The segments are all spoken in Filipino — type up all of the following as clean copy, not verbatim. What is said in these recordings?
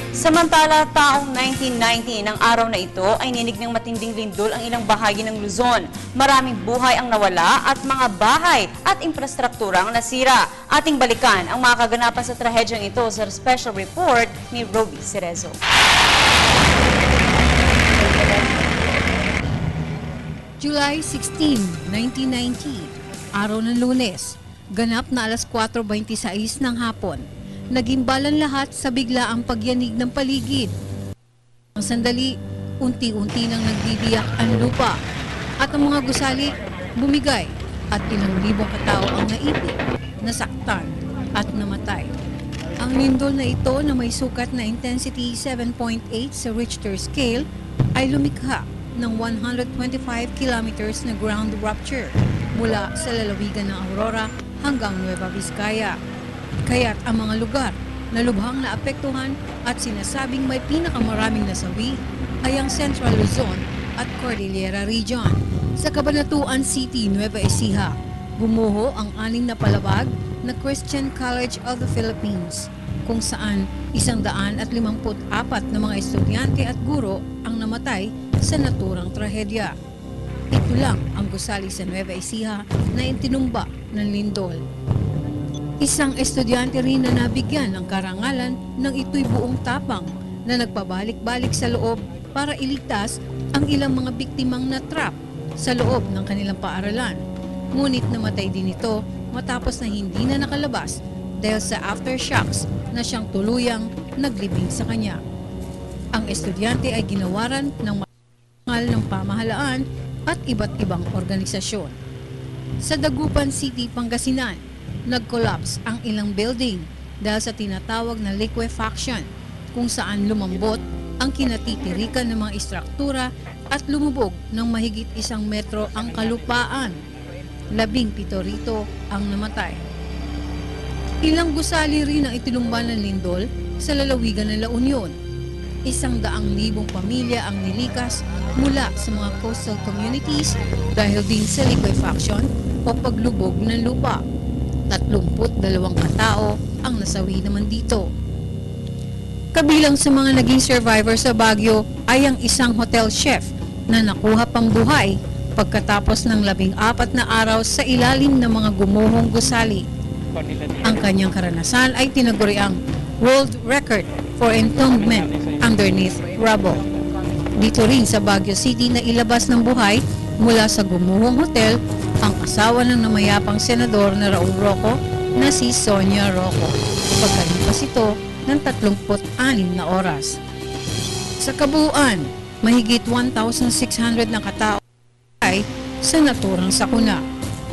Samantala, taong 1990 ng araw na ito ay ninig ng matinding lindol ang ilang bahagi ng Luzon. Maraming buhay ang nawala at mga bahay at infrastruktura ang nasira. Ating balikan ang mga kaganapan sa trahedyang ito sa special report ni Roby Cerezo. July 16, 1990, araw ng Lunes, ganap na alas 4:26 ng hapon. Naging balan lahat sa biglaang pagyanig ng paligid. Ang sandali, unti-unti nang nagbibiyak ang lupa at ang mga gusali bumigay at ilang libong katao ang naipit, nasaktan at namatay. Ang lindol na ito na may sukat na intensity 7.8 sa Richter scale ay lumikha ng 125 kilometers na ground rupture mula sa lalawigan ng Aurora hanggang Nueva Vizcaya. Kaya't ang mga lugar na lubhang naapektuhan at sinasabing may pinakamaraming nasawi ay ang Central Luzon at Cordillera Region. Sa Cabanatuan City, Nueva Ecija, bumuho ang 6 na palabag na Christian College of the Philippines, kung saan 154 na mga estudyante at guro ang namatay sa naturang trahedya. Ito lang ang gusali sa Nueva Ecija na itinumba ng lindol. Isang estudyante rin na nabigyan ng karangalan ng ito'y buong tapang na nagpabalik-balik sa loob para iligtas ang ilang mga biktimang na-trap sa loob ng kanilang paaralan. Ngunit namatay din ito matapos na hindi na nakalabas dahil sa aftershocks na siyang tuluyang naglibing sa kanya. Ang estudyante ay ginawaran ng mahal ng pamahalaan at iba't ibang organisasyon. Sa Dagupan City, Pangasinan, nag-collapse ang ilang building dahil sa tinatawag na liquefaction, kung saan lumambot ang kinatitirikan ng mga istruktura at lumubog ng mahigit 1 metro ang kalupaan. 17 rito ang namatay. Ilang gusali rin ang itinumba ng lindol sa lalawigan ng La Union. 100,000 pamilya ang nilikas mula sa mga coastal communities dahil din sa liquefaction o paglubog ng lupa. 32 katao ang nasawi naman dito. Kabilang sa mga naging survivor sa Baguio ay ang isang hotel chef na nakuha pang buhay pagkatapos ng 14 na araw sa ilalim ng mga gumuhong gusali. Ang kanyang karanasan ay tinaguriang world record for entombment underneath rubble. Dito rin sa Baguio City na ilabas ng buhay mula sa gumuhong hotel ang asawa ng namayapang senador na Raul Roco na si Sonia Roco, pagkalipas ito ng 36 na oras. Sa kabuuan, mahigit 1,600 na katao ay sa naturang sakuna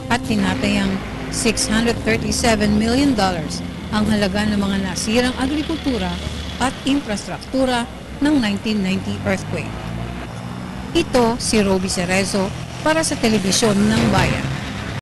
at tinatayang $637 million ang halaga ng mga nasirang agrikultura at infrastruktura ng 1990 earthquake. Ito si Roby Cerezo para sa Telebisyon ng Bayan.